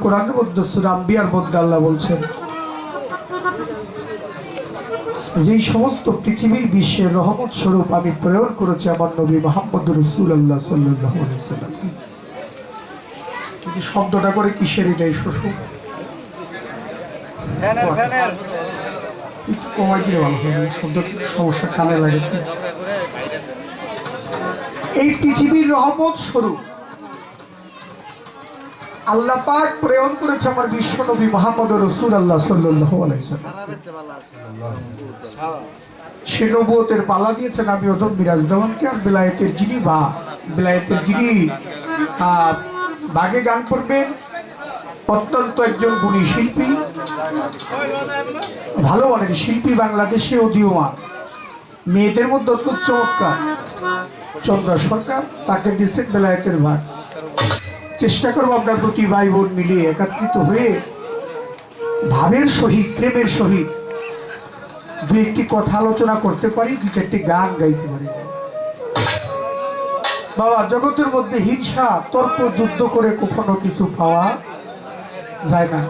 কোরআনের মধ্যে সূরা আম্বিয়ার মধ্যে আল্লাহ বলছেন, যেই সমস্ত পৃথিবীর বিশ্বের রহমত স্বরূপ আমি প্রেরণ করেছি আমার নবী মুহাম্মদ রাসূলুল্লাহ সাল্লাল্লাহু আলাইহি ওয়াসাল্লাম। কিন্তু শব্দটা করে কিসের এটাই শ্বশুর একটু কমাই দিলে ভালো হবে, শব্দ সমস্যা কানে লাগে। এই পৃথিবীর রহমত স্বরূপ আল্লাহ পাক প্রেরণ করেছে আমার বিশ্ব নবী মুহাম্মদ রাসূলুল্লাহ সাল্লাল্লাহু আলাইহি ওয়াসাল্লাম। সে নবুয়তের পালা দিয়েছেন আমি ওদম বিরাজদানকে, আর বিলায়েতের যিনি বাগে গান করবেন অত্যন্ত একজন গুণী শিল্পী, ভালো মানের শিল্পী, বাংলাদেশে উদীয়মান, মেয়েদের মধ্যে অত্যন্ত চমৎকার চন্দ্রা সরকার, তাকে দিয়েছেন বেলায়েতের ভাগ। চেষ্টা করবো আমরা প্রতি ভাই বোন মিলিয়ে একত্রিত হয়ে ভাবের সহিত প্রেমের সহিত দু একটি কথা আলোচনা করতে পারি, দু চারটি গান গাইতে পারি। বাবা, জগতের মধ্যে হিংসা তর্ক যুদ্ধ করে কখনো কিছু পাওয়া যায় না।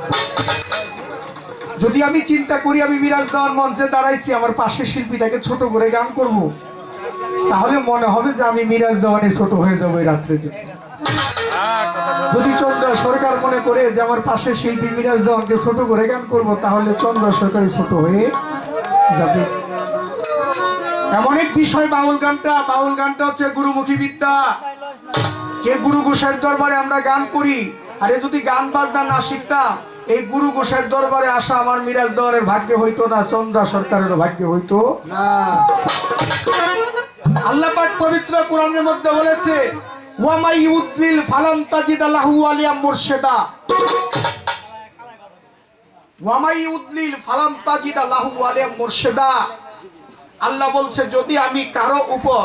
যদি আমি চিন্তা করি আমি মিরাজ দেওয়ার মঞ্চে দাঁড়াইছি, আমার পাশের শিল্পীটাকে ছোট করে গান করব, তাহলে মনে হবে যে আমি মিরাজ দেওয়ানে ছোট হয়ে যাবো এই রাত্রিতে। যদি চন্দ্রা সরকার মনে করে যে আমার পাশের শিল্পী মিরাজ দেওয়ানকে ছোট করে গান করব, তাহলে চন্দ্রা সরকারই ছোট হয়ে যাবে। এমন এক বিষয় বাউল গানটা হচ্ছে গুরুমুখী বিদ্যা। যে গুরু গোসাইয়ের দরবারে আমরা গান করি, আরে যদি গান বাজনা না শিখতাম, এই গুরু গোসাইয়ের দরবারে আসা আমার মিরাজ দেওয়ানের ভাগ্যে হইতো না, চন্দ্রা সরকারের ভাগ্যে হইতো না। আল্লাহ পাক পবিত্র কোরআনের মধ্যে বলেছে, ওয়া মাই ইউদলিল ফালান তাজিদ লাহু ওয়ালিয়া মুরশিদা। ওয়া মাই ইউদলিল ফালান তাজিদ লাহু ওয়ালিয়া মুরশিদা। আল্লাহ বলছে, যদি আমি কারো উপর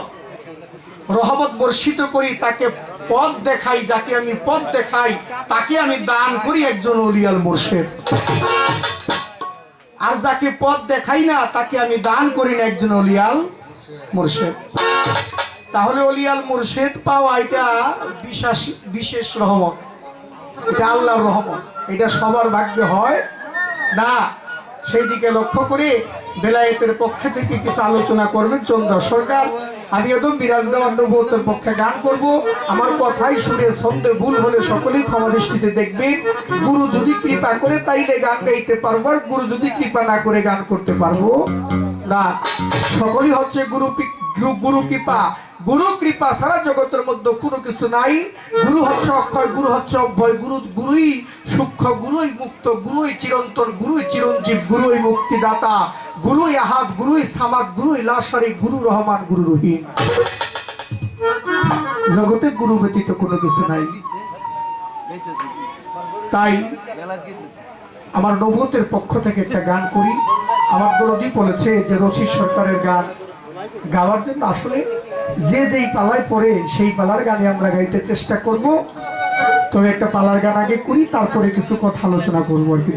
রহমত বর্ষিত করি, তাকে পথ দেখাই, যাকে আমি পথ দেখাই তাকে আমি দান করি একজন ওলিয়াল মুর্শিদ। আর যাকে পথ দেখাই না তাকে আমি দান করি না একজন ওলিয়াল মুর্শিদ। তাহলে ওলিয়াল মুর্শিদ পাওয়া এটা বিশেষ রহমত, এটা আল্লাহর রহমত, এটা সবার ভাগ্যে হয় না। সেই দিকে লক্ষ্য করে বেলায়েতের পক্ষে থেকে কিছু আলোচনা করবেন চন্দ্র সরকার। আমি একদম বিরাজদান নবুয়তের পক্ষে গান করব। আমার কথাই শুনে ছন্দে ভুল হলে সকলেই ক্ষমা দৃষ্টিতে দেখবেন। গুরু যদি কৃপা করে তাইলে গান গাইতে পারবো, আর গুরু যদি কৃপা না করে গান করতে পারবো না। সকলেই হচ্ছে গুরু কৃপা। গুরু কৃপা সারা জগতের মধ্যে কোনো কিছু নাই। গুরু হচ্ছে অক্ষয়, গুরু হচ্ছে অভয়, গুরুই সূক্ষ্ম, গুরুই মুক্ত, গুরুই চিরন্তন, গুরুই চিরঞ্জীব, গুরুই মুক্তিদাতা, গুরুই আহাদ, গুরুই সামাদ, গুরুই লাশারি, গুরু রহমান, গুরু রহিম। জগতে গুরু ব্যতীত কোনো কিছু নাই। তাই আমার নবুয়তের পক্ষ থেকে একটা গান করি। আমার দরদি বলেছে যে রশিদ সরকারের গান গাওয়ার জন্য আসলে যে যেই পালায় পড়ে সেই পালার গানে আমরা গাইতে চেষ্টা করব। তবে একটা পালার গান আগে করি, তারপরে কিছু কথা আলোচনা করবো আর কি।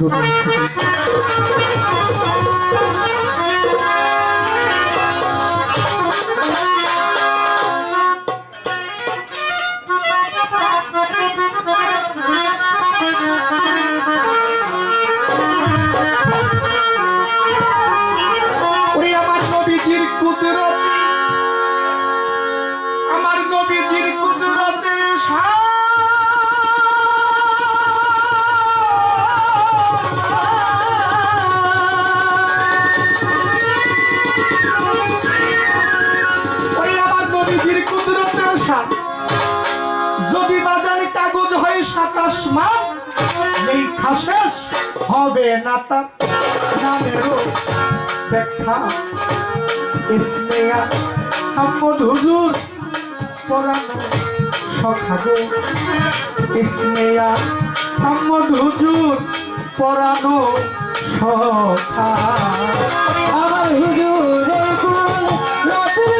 যদি বাজার কাগজ হয় 27 মান, এই খাসেস হবে না তার নামেরও ব্যাখ্যা। ইসমিয়া আহমদ হুজুর পরানো সখাগো, ইসমিয়া আহমদ হুজুর পরানো সখা। আমার হুজুরের কুল রাসূল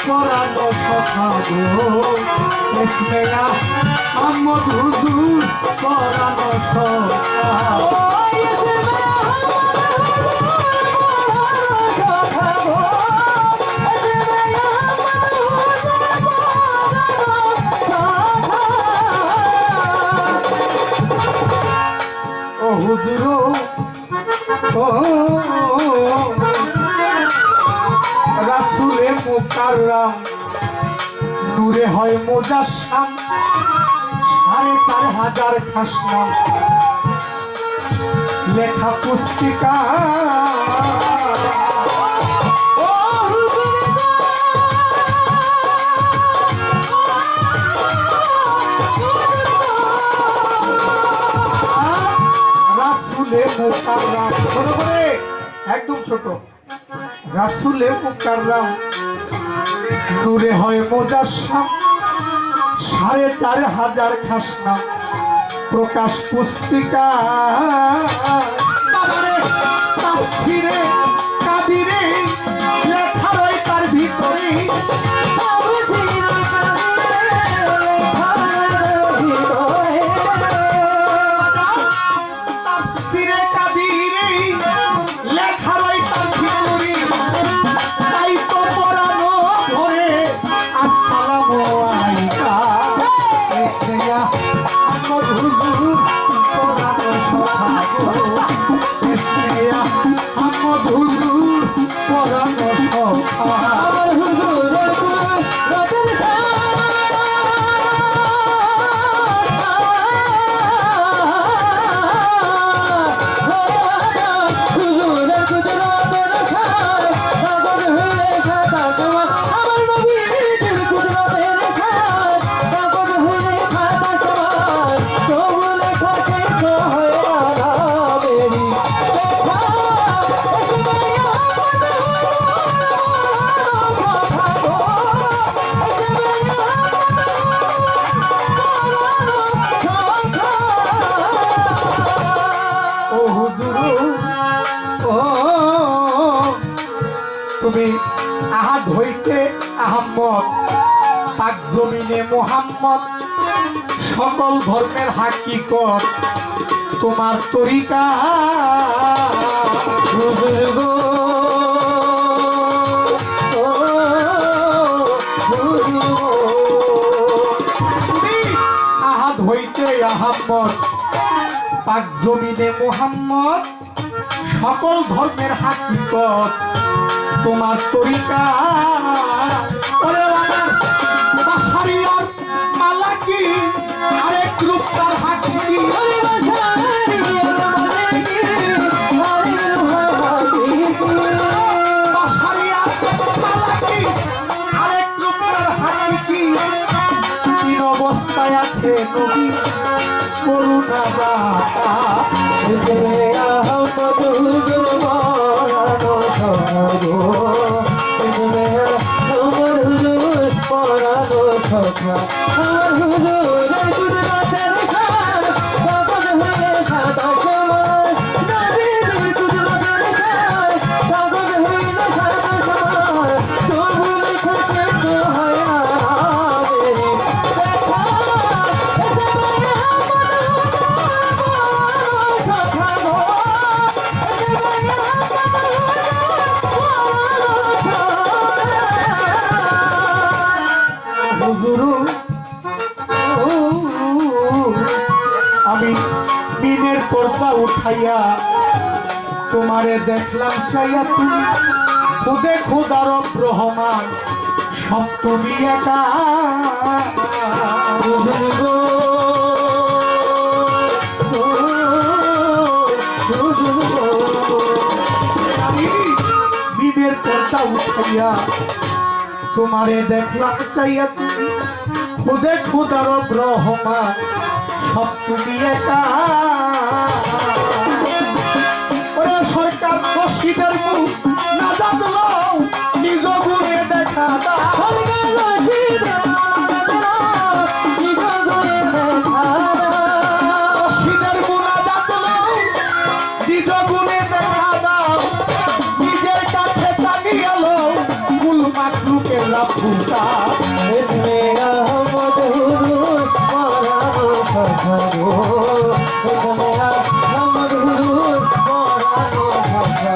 পরানো সখাগো এসমেয়া আহমদ হুজুর পরানো সখা ও হুজুর ও রাসূলে মুকাররম নূরে হয় মুজাসসাম ৪,৫০০ খাসনা লেখা পুস্তিকা রাসূলে মুকাররম ছোট করে একদম ছোট রাসূলে মুকাররম নূরে হয় মুজাসসাম ৪,৫০০ খাসনা প্রকাশ পুস্তিকা তাফসীরে কাদিরে লেখা রয় তার ভিতরে তাফসীরে কাদিরে লেখা রয় তার ভিতরে তাই তো পড়ানো ধরে আসসালামু আলাইকা এসয়া আহমদ হুজুর পড়ানো সখাগো এসয়া আহমদ হুজুর পড়ানো সখা তুমি আহাদ হইতে আহম্মদ পাক জমিনে মুহাম্মদ সকল ধর্মের হাকিকত তোমার তরিকা আহাদ হইতে আহম্মদ পাক জমিনে মুহাম্মদ সকল ধর্মের হাকিকত তোমার তরিকা ওরে বাসারিয়ার মালাকি আরেক রূপ তার হাকি বাসারিয়ার মালাকি আরেক রূপ তার হাকি কি অবস্থায় আছে নবী করুণা দাতা আহমদ হুজুর পরানো সখাগো আমার হুজুর পরানো সখা আমার হুজুর গুজরাতের খান কাগজ হয়ে সাদা সমাজ নবীর গুজরাতের খান কাগজ হয়ে সাদা সমাজ তবু লেখছে তো হয় না মেরি দেখা আমি দিনের পর্দা উঠাইয়া তোমারে দেখলাম চাইয়া তুমি খুদে খোদার রহমান সব তুমি একা দিনের পর্দা উঠাইয়া তোমারে দেখলাম চাইয়া তুমি খুদে খোদার রহমান সব তুমি একা ওরে সরকার মসজিদের মুখ না জানলাও নিজ গুণে দেখা মসজিদের মুনা জানলাও নিজ গুণে দেখা দাও নিজের কাছে টানিয়ে এলো কুল মাকলুকের ফুটা मेरा मधुर परानो सखरो मेरा मधुर परानो सखरो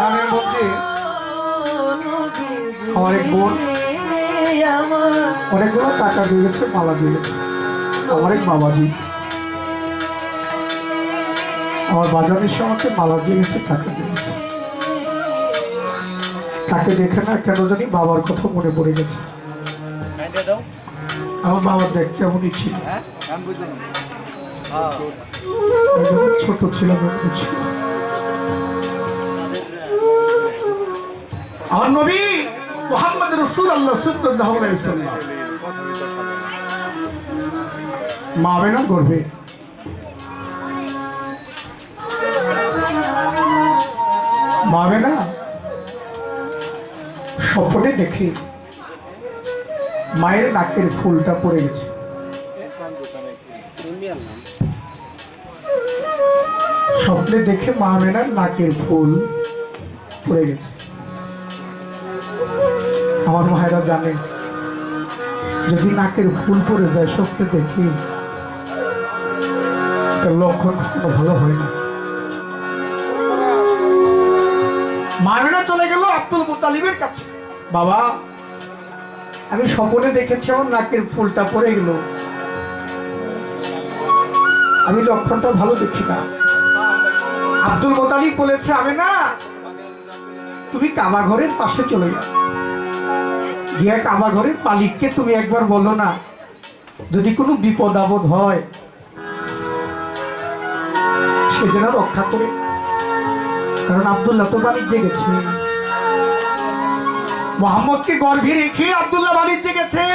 গানের মধ্যে আমার এক বোন অনেকগুলো টাকা দিয়েছে, মালা দিয়েছে। আমার এক বাবাজি আমার বাজার এসে আমাকে মালা দিয়েছে, টাকা দিয়েছে। তাকে দেখে না কেন জানি বাবার কথা মনে পড়ে গেছে। আমার বাবার দেখতে এমনই ছিল, ছোট ছিলাম, ছিল। আমার নবী মুহাম্মদ রাসূলুল্লাহ সাল্লাল্লাহু আলাইহি ওয়াসাল্লাম মা আমেনার গর্ভে মা আমেনা স্বপ্নে দেখে মায়ের নাকের ফুলটা পড়ে গেছে। স্বপ্নে দেখে মা আমেনার নাকের ফুল পড়ে গেছে। আমার মায়েরা জানে যদি নাকের ফুল পড়ে যায় স্বপ্নে দেখি তার লক্ষণ কখনো ভালো হয় না। মায়েরা চলে গেল আব্দুল মুত্তালিবের কাছে। বাবা, আমি স্বপ্নে দেখেছি আমার নাকের ফুলটা পড়ে গেল, আমি লক্ষণটা ভালো দেখি না। আব্দুল মুত্তালিব বলেছে, আমি না তুমি কাবা ঘরের পাশে চলে যাও, গিয়া কাবা ঘরের মালিককে তুমি একবার বলো না যদি কোনো বিপদ আপদ হয় সে যেন রক্ষা করে। কারণ আব্দুল্লাহ তো বাণিজ্যে গেছে, মোহাম্মদকে গর্ভে রেখে আব্দুল্লাহ বাণিজ্যে গেছে।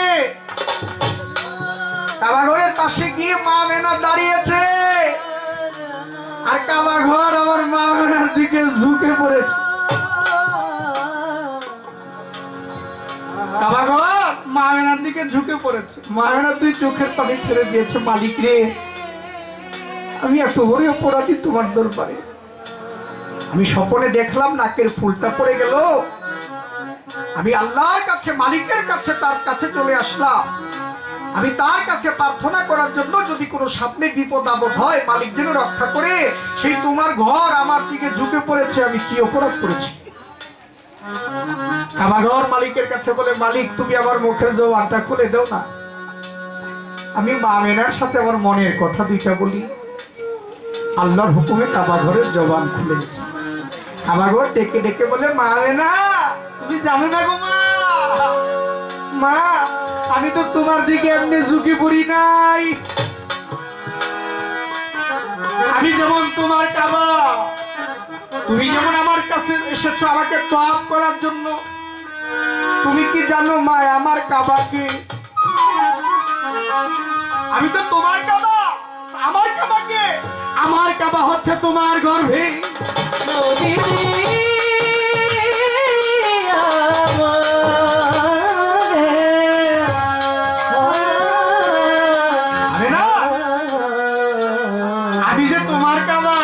কাবা ঘরের পাশে গিয়ে মা আমেনা দাঁড়িয়েছে, আর কাবা ঘর আমার মা আমেনার দিকে ঝুঁকে পড়েছে। কাবা ঘর মা আমেনার দিকে ঝুঁকে পড়েছে। মা আমেনা দুই চোখের পানি ছেড়ে দিয়েছে, মালিক রে, আমি এত বড় অপরাধী তোমার দরবারে। আমি স্বপ্নে দেখলাম নাকের ফুলটা পড়ে গেল, আমি আল্লাহর কাছে, মালিকের কাছে, তার কাছে চলে আসলাম। আমি তার কাছে প্রার্থনা করার জন্য যদি কোনো স্বপ্নে বিপদ আপদ হয় মালিক যেন রক্ষা করে। সেই তোমার ঘর আমার দিকে ঝুঁকে পড়েছে, আমি কি অপরাধ করেছি? আমার ঘর মালিকের কাছে বলে, মালিক তুমি আমার মুখের জবানটা খুলে দাও না, আমি মা আমেনার সাথে আমার মনের কথা দুইটা বলি। আল্লাহর হুকুমে কাবা ঘরের জবান খুলে গেছে। কাবা ঘর ডেকে ডেকে বলে, মা আমেনা তুমি জানো না গো মা, মা আমি তো তোমার দিকে এমনি ঝুঁকে পড়ি নাই, আমি যেমন তোমার কাবা, তুমি যেমন আমার কাছে এসেছো আমাকে তওয়াফ করার জন্য। তুমি কি জানো মা আমার কাবাকে, আমি তো তোমার কাবা, আমার কাবাকে, আমার কাবা হচ্ছে তোমার গর্ভে। আমি যে তোমার কাবা,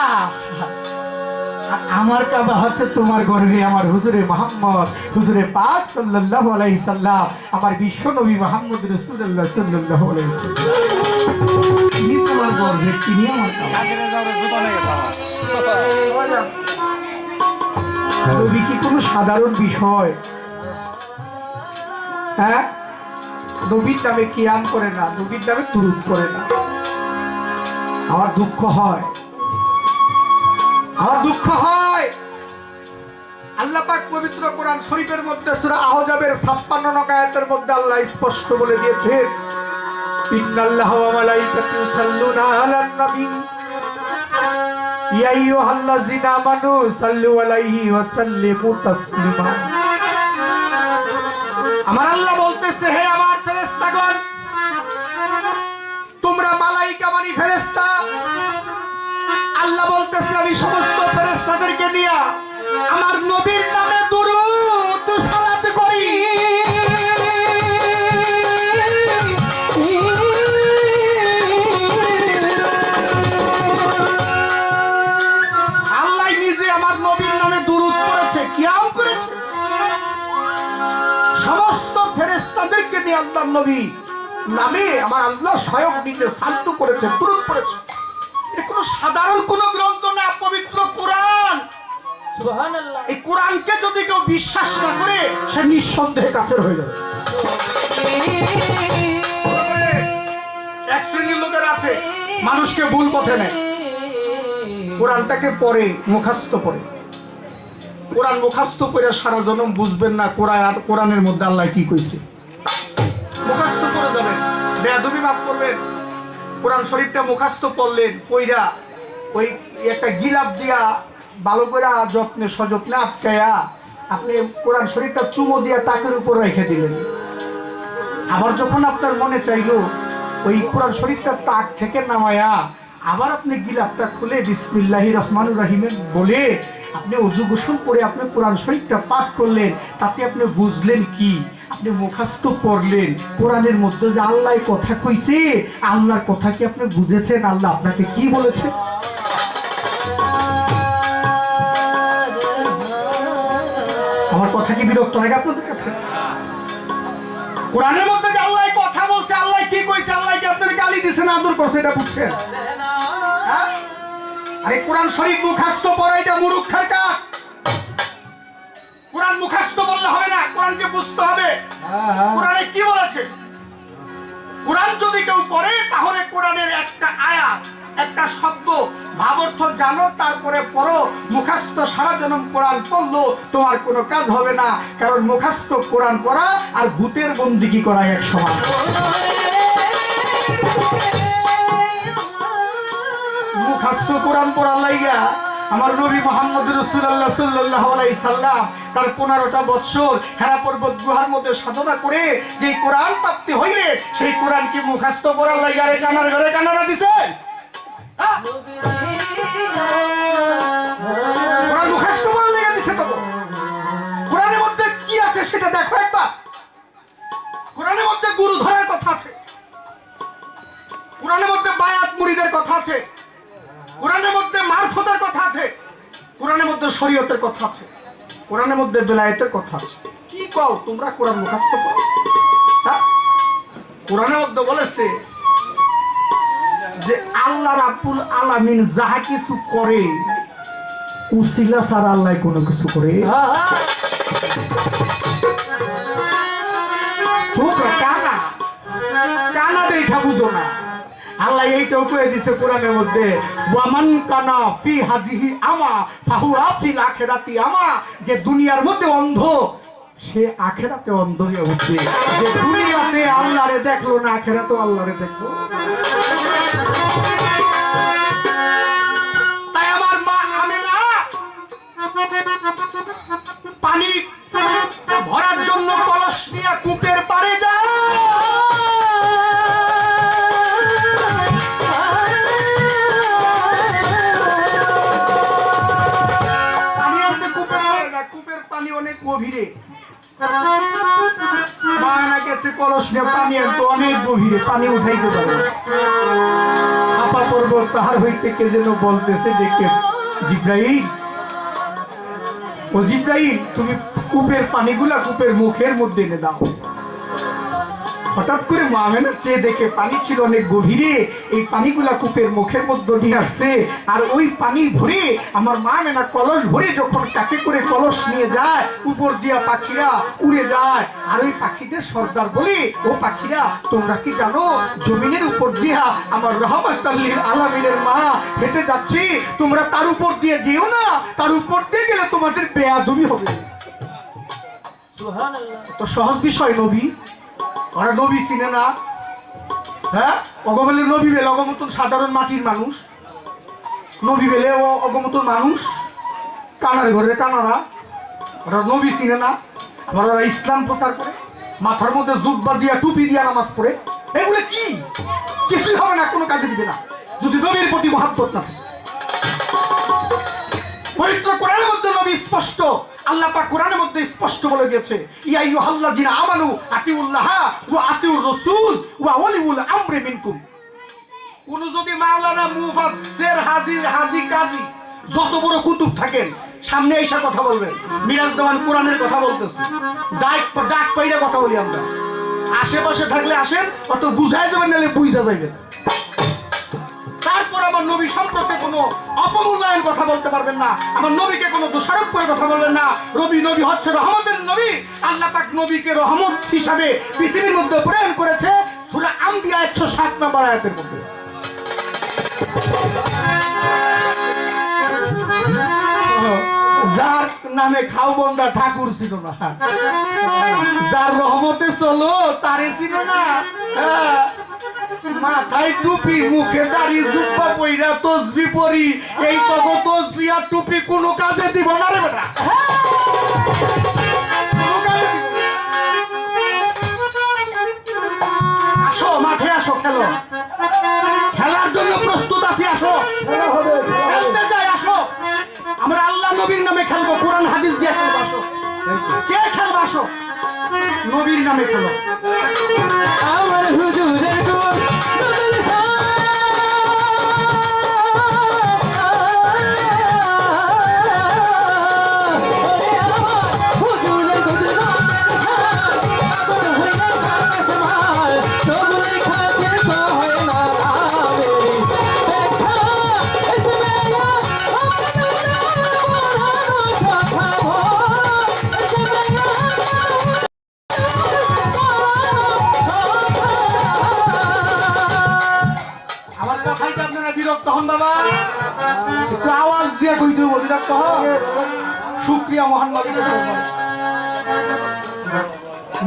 আমার কাবা হচ্ছে তোমার গর্ভে। আমার হুজুরে মুহাম্মদ, হুজুরে পাক সাল্লাল্লাহু আলাইহি সাল্লাম, আমার বিশ্ব নবী মুহাম্মদ রাসূলুল্লাহ সাল্লাল্লাহু আলাইহি সাল্লাম, তিনি তোমার গর্ভে, তিনি আমার কাবা। নবী কি কোনো সাধারণ বিষয়? হ্যাঁ, নবীর নামে কিয়াম করে না, নবীর নামে দুরূদ করে না। আমার দুঃখ হয় আমার দুঃখ হয় আল্লাহ পাক পবিত্র কোরআন শরীফের মধ্যে সূরা আহজাবের 56 নং আয়াতের মধ্যে আল্লাহ স্পষ্ট বলে দিয়েছেন, ইন্নাল্লাহা ওয়া মালাইকাতুহু ইউসাল্লুনা আলান নবী ইয়া আইয়ুহাল্লাযিনা আমানু সাল্লু আলাইহি ওয়া সাল্লিমু তাসলিমা। আমার আল্লাহ বলতেছে, হে আমার ফেরেশতাগণ, তোমরা মালাইকা মানে ফেরেশতা। আল্লাহ বলতেছে, আমি সমস্ত ফেরেশতাদেরকে নিয়ে আমার নবীর নামে দুরূদ সালাত করি। আল্লাহ নিজে আমার নবীর নামে দুরূদ করেছে, কিয়াম করেছে। সমস্ত ফেরেশতাদেরকে নিয়ে আল্লাহর নবী নামে আমার আল্লাহ স্বয়ং নিজে সাল্তু করেছে, দুরূদ করেছে। এটা কোনো সাধারণ কোন গ্রন্থ না, পবিত্র কোরআন। সুবহানাল্লাহ। এই কোরআনকে যদি কেউ বিশ্বাস না করে সে নিঃসন্দেহে কাফের হয়ে যাবে। এক শ্রেণীর লোকের আছে মানুষকে ভুল পথে নেয়, কোরআনটাকে পড়ে মুখস্থ করে। কোরআন মুখস্থ করে সারা জনম বুঝবেন না কোরআনের মধ্যে আল্লাহ কি কইছে। মুখস্থ করে যাবেন, বেয়াদবি মাফ করবেন। কোরআন শরীফটা মুখস্থ করলেন, কইরা ওই একটা গিলাপ দিয়া ভালো করে যত্নে সযত্নে আটকায়া আপনি কোরআন শরীফটা চুমো দিয়া তাকের উপর রেখে দিলেন। আবার যখন আপনার মনে চাইলো ওই কোরআন শরীফটা তাক থেকে নামায়া আবার আপনি গিলাপটা খুলে বিসমিল্লাহির রহমানির রহিম বলে আপনি ওযু গোসল করে আপনি কোরআন শরীফটা পাঠ করলেন। তাতে আপনি বুঝলেন কি? আপনি মুখস্থ পড়লেন কোরআনের মধ্যে যে আল্লাহ কথা কইছে, আল্লাহর কথা কি আপনি বুঝেছেন? আল্লাহ আপনাকে কি বলেছে? আমার কথা কি বিরক্ত লাগে আপনাদের কাছে? কোরআনের মধ্যে যে আল্লাহ কথা বলছে, আল্লাহ কি কইছে, আল্লাহ কি আপনাদের গালি দিছে না আদর করছে, এটা বুঝছেন? হ্যাঁ? আরে কোরআন শরীফ মুখস্থ পড়া এটা মূর্খের কাজ। কোরআন মুখস্থ বললে হবে না, কোরআনকে বুঝতে হবে। কোরআনে কি বলেছে? কোরআন যদি কেউ পড়ে তাহলে কোরআনের একটা আয়াত, একটা শব্দ ভাবার্থ জানো, তারপরে পড়ো। মুখস্থ সারা জনম কোরআন পড়লো তোমার কোনো কাজ হবে না, কারণ মুখস্থ কোরআন পড়া আর ভূতের বন্দিগি করা এক সমান। মুখস্থ কোরআন পড়ার লাইগা আমার নবী মুহাম্মদ রাসূলুল্লাহ সাল্লাল্লাহু আলাইহি সাল্লাম তার 15টা বছর হেরা পর্বত গুহার মধ্যে সাধনা করে যে কোরআন প্রাপ্তি হইলে সেই কোরআন কি মুখস্থ পড়ার লাইগা রে কানার ঘরে কানারা দিছে? কোরআন মুখস্থ পড়ার লাইগা দিছে তো? কোরআনের মধ্যে কি আছে সেটা দেখো একবার। কোরআনের মধ্যে গুরু ধরার কথা আছে, কোরআনের মধ্যে বায়াত মুরিদের কথা আছে, কোরআনের মধ্যে মারফতের কথা আছে, কোরআনের মধ্যে শরীয়তের কথা আছে, কোরআনের মধ্যে বেলায়েতের কথা আছে। কি কও তোমরা কোরআন মুখস্থ করো? হ্যাঁ, কোরআনের মধ্যে বলেছে যে আল্লাহ রাব্বুল আলামিন যাহা কিছু করে উসিলা ছাড়া আল্লাহ কোনো কিছু করে। তোমরা কানা কানা দেখা বুঝো না। আল্লাহ এইটাও কয়ে দিছে কোরআনের মধ্যে, ওয়ামান কানা ফি হাজিহি আমা ফাহুয়া ফিল আখিরাতি আমা। যে দুনিয়ার মধ্যে অন্ধ সে আখিরাতে অন্ধ হয়ে উঠবে। যে দুনিয়াতে আল্লাহরে দেখলো না, আখিরাতে আল্লাহরে দেখলো। তাই আমার মা আমেনা পানি ভরার জন্য কলস নিয়ে কূপের পাড়ে যায়। গভীরে মায়না গেছে কলস নিয়ে পানি আনতো অনেক গভীরে, পানি উঠাইতে পারে। আপা পর্বত পাহাড় হইতে কে যেন বলতেছে, দেখে জিব্রাইল, ও জিব্রাইল তুমি কূপের পানিগুলা কূপের মুখের মধ্যে এনে দাও। হঠাৎ করে মা আমেনা চেয়ে দেখে পানি ছিল অনেক গভীরে, এই পানিগুলা কূপের মুখের মধ্যে দিয়ে আসছে, আর ওই পানি ভরে আমার মা আমেনা কলস ভরে যখন কাকে করে কলস নিয়ে যায়, উপর দিয়া পাখিরা উড়ে যায়। আর ওই পাখিদের সর্দার বলে, ও পাখিরা তোমরা কি জানো জমিনের উপর দিয়া আমার রহমাতুল আলামিনের মা হেঁটে যাচ্ছে, তোমরা তার উপর দিয়ে যেও না, তার উপর দিয়ে গেলে তোমাদের বেয়াদবি হবে। সুবহানাল্লাহ। তো সহজ বিষয়, নবী ওরা নবী চিনে না। হ্যাঁ, অগবলে নবী বেলে অগমতন সাধারণ মাটির মানুষ, নবী বেলে ও অগমতন মানুষ, কানার ঘরে কানারা, ওরা নবী চিনে না। আবার ওরা ইসলাম প্রচার করে, মাথার মধ্যে জুব্বা দিয়া টুপি দিয়া নামাজ পড়ে। এগুলো কি? কিছুই হবে না, কোনো কাজে দিবে না যদি নবীর প্রতি মহাব্বত না থাকে। পবিত্র কোরআনের মধ্যে নবী স্পষ্ট, আল্লাহ পাক কোরআনের মধ্যে স্পষ্ট বলে দিয়েছে, ইয়া আইয়ুহাল্লাযিনা আমানু আতিউল্লাহ ওয়া আতিউর রাসূল ওয়া ওয়ালিউল আমরি মিনকুম। কোন যদি মাওলানা মুফাসসির হাজী কাজী যত বড় কুতুব থাকেন, সামনে এসে কথা বলবেন, মিরাজ দেওয়ান কোরআনের কথা বলতেছে, ডাক পাইরা কথা বলি আমরা। আশেপাশে থাকলে আসেন, অত বুঝাই যাবেন, নাহলে বুঝা যাইবেন। তারপর আমার নবী সম্পর্কে কোনো অপমূল্যায়ন কথা বলতে পারবেন না, আমার নবীকে কোনো দোষারোপ করে কথা বলবেন না। নবী হচ্ছে রহমতের নবী। আল্লাহ পাক নবীকে রহমত হিসাবে পৃথিবীর মধ্যে প্রেরণ করেছে সূরা আম্বিয়া 107 নম্বর আয়াতের মধ্যে। যার নামে খাও বন্দা ঠাকুর ছিল না, যার রহমতে চলো তারে ছিল না। মাথায় টুপি, মুখে দাড়ি, জুব্বা পইরা তসবি পরি, এই তগো তসবি আর টুপি কোনো কাজে দিব না রে বেটা, কোনো কাজে দিব না। আসো মাঠে, আসো খেলো, খেলার জন্য প্রস্তুত আছি, আসো খেলতে যাই, আসো আমরা আল্লাহ নবীর নামে খেলবো, কোরআন হাদিস দিয়ে খেলবো। আসো, কে খেলবো? আসো, নবীর নামে খেলো। আমার হুজুরের গুণ বিরক্ত হন বাবা, একটু আওয়াজ দিয়ে কইতে হবে, বিরক্ত হন। শুকরিয়া মহান নবীকে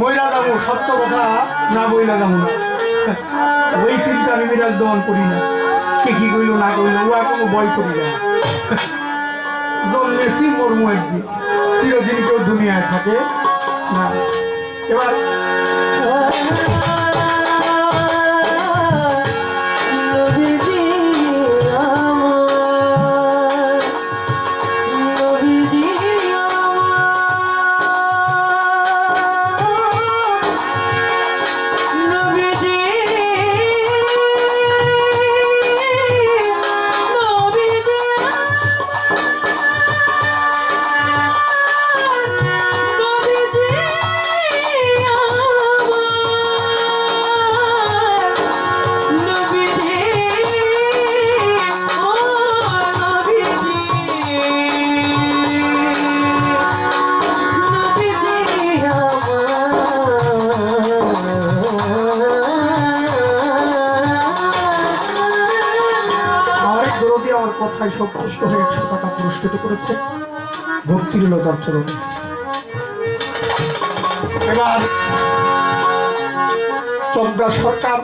মইরা যাবো, সত্য কথা না বইলা যাবো না, ওই চিন্তা আমি বিরাজ দমন করি না। কে কি কইল না কইল ও আর কোনো ভয় করি না। জন্মেছি মর্ম একদিন, চিরদিন কেউ দুনিয়ায় থাকে না। এবার কথায় সন্তুষ্ট হয়ে 100 টাকা পুরস্কৃত করেছে, ভক্তি হল তার চরণে। এবার চন্দ্রা সরকার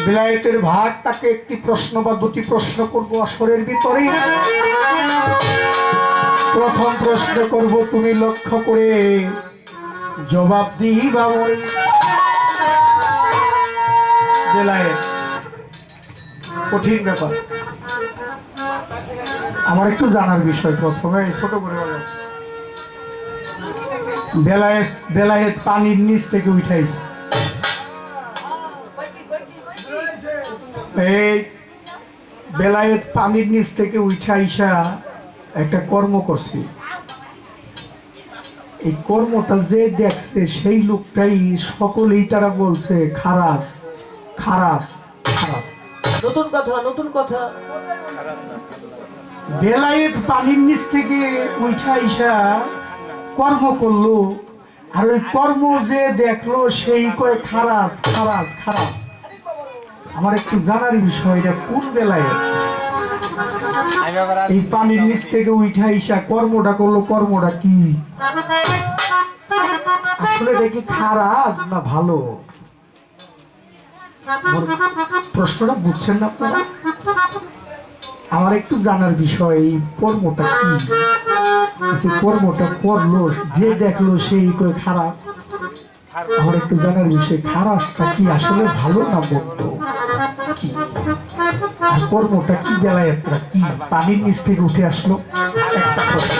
বিলায়েতের ভাগ, তাকে একটি প্রশ্ন বা দুটি প্রশ্ন করবো আসরের ভিতরে। প্রথম প্রশ্ন করব, তুমি লক্ষ্য করে জবাব দিবা। বিলায়েত কঠিন ব্যাপার, আমার একটু জানার বিষয়। প্রথমে ছোট করে বলো, বেলায়েত পানির নিচ থেকে উঠাইছে, এই বেলায়েত পানির নিচ থেকে উঠাইসা একটা কর্ম করছি। এই কর্মটা যে দেখছে সেই লোকটাই সকলেই তারা বলছে খারাস খারাস খারাস। নতুন কথা নতুন কথা। বেলায়েত পানির নিচ থেকে উঠা ইসা কর্ম করলো, আর ওই কর্ম যে দেখলো সেই কয় খারাস খারাস খারাস। আমার একটু জানার বিষয়, এটা কোন বেলায়েত? এই পানির নিচ থেকে উঠা ইসা কর্মটা করলো, কর্মটা কি আসলে? এটা কি খারাপ না ভালো? প্রশ্নটা বুঝছেন না আপনারা? আমার একটু জানার বিষয়, এই কর্মটা কি? যে কর্মটা করলো, যে দেখলো সেই কই খারাপ। আমার একটু জানার বিষয়, খারাপটা কি আসলে ভালো না মন্দ কি? আর কর্মটা কি বেলায়েতটা কি পানির নিচ থেকে উঠে আসলো? একটা প্রশ্ন।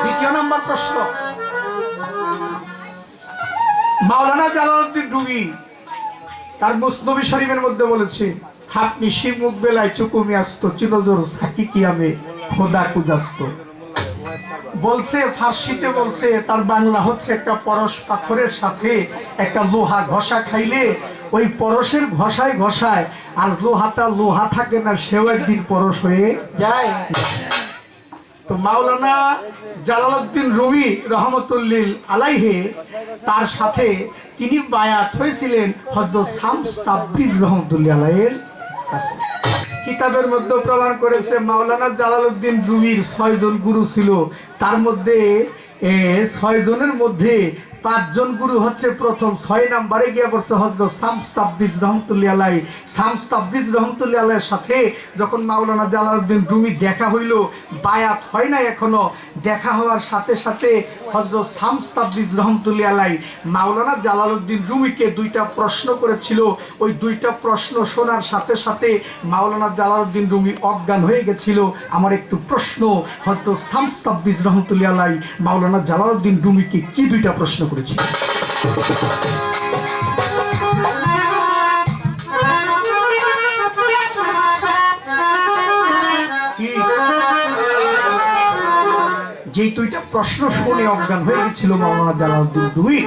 দ্বিতীয় নম্বর প্রশ্ন, মাওলানা জালালউদ্দিন রুমি তার মুসনবী শরীফের মধ্যে বলেছে, আপনি শিবমুখ বেলায় চুকুমি আসতো চিরজোর সাকি কিয়ামে খোদা কুজাস্ত। বলছে ফার্সিতে, বলছে তার বাংলা হচ্ছে একটা পরশ পাথরের সাথে একটা লোহা ঘষা খাইলে ওই পরশের ঘষায় ঘষায় আর লোহাটা লোহা থাকে না, সেও একদিন পরশ হয়ে যায়। তো মাওলানা জালালউদ্দিন রুমি রহমতুল্লিল আলাইহে তার সাথে তিনি বায়াত হয়েছিলেন হযরত শামস তাবরিজ রহমতুল্লাহ আলাইহির কাছে। কিতাবের মধ্যে প্রমাণ করেছে মাওলানা জালালউদ্দিন রুমির 6 জন গুরু ছিল, তার মধ্যে 6 জনের মধ্যে 5 জন গুরু হচ্ছে প্রথম 6 নম্বরে গিয়ে পড়ছে হযরত শামস তাবরিজ রহমতুল্লাহ আলাইহি। শামস তাবরিজ রহমতুল্লাহ আলাইহির সাথে যখন মাওলানা জালালউদ্দিন রুমি দেখা হইল, বায়াত হয় না এখনো, দেখা হওয়ার সাথে সাথে হযরত শামস তাবরিজ রহমতুল্লাহ আলাইহি মাওলানা জালালউদ্দিন রুমিকে 2টা প্রশ্ন করেছিল। ওই 2টা প্রশ্ন শোনার সাথে সাথে মাওলানা জালালউদ্দিন রুমি অজ্ঞান হয়ে গেছিল। আমার একটু প্রশ্ন, হযরত শামস তাবরিজ রহমতুল্লাহ আলাইহি মাওলানা জালালউদ্দিন রুমিকে কি 2টা প্রশ্ন করেছিল? যে 2টা প্রশ্ন শুনে অজ্ঞান হয়ে গেছিল মাওলানা জালালউদ্দিন রুমি,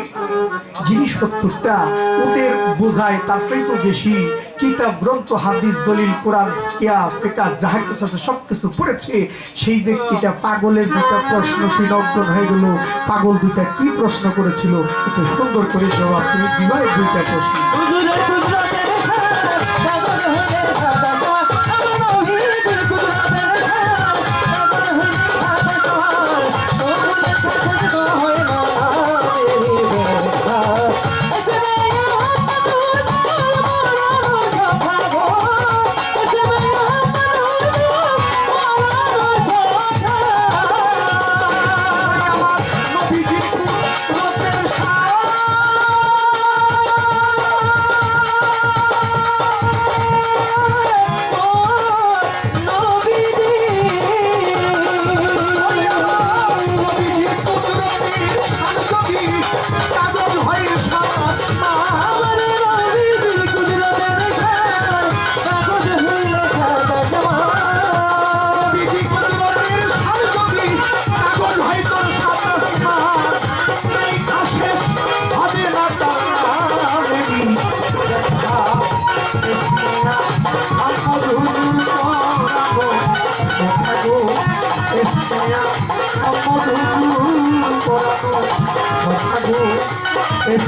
যিনি 70টা উটের বোঝায় তার চাইতে বেশি কিতাব গ্রন্থ হাদিস দলিল কোরআন কিয়াস ফিকহ যাহা কিছু আছে সবকিছু পড়েছে, সেই ব্যক্তিটা পাগলের 2টা প্রশ্ন শুনে অজ্ঞান হয়ে গেল। পাগল 2টা কি প্রশ্ন করেছিল একটু সুন্দর করে জবাব তুমি দিবা। 2টা প্রশ্ন, It's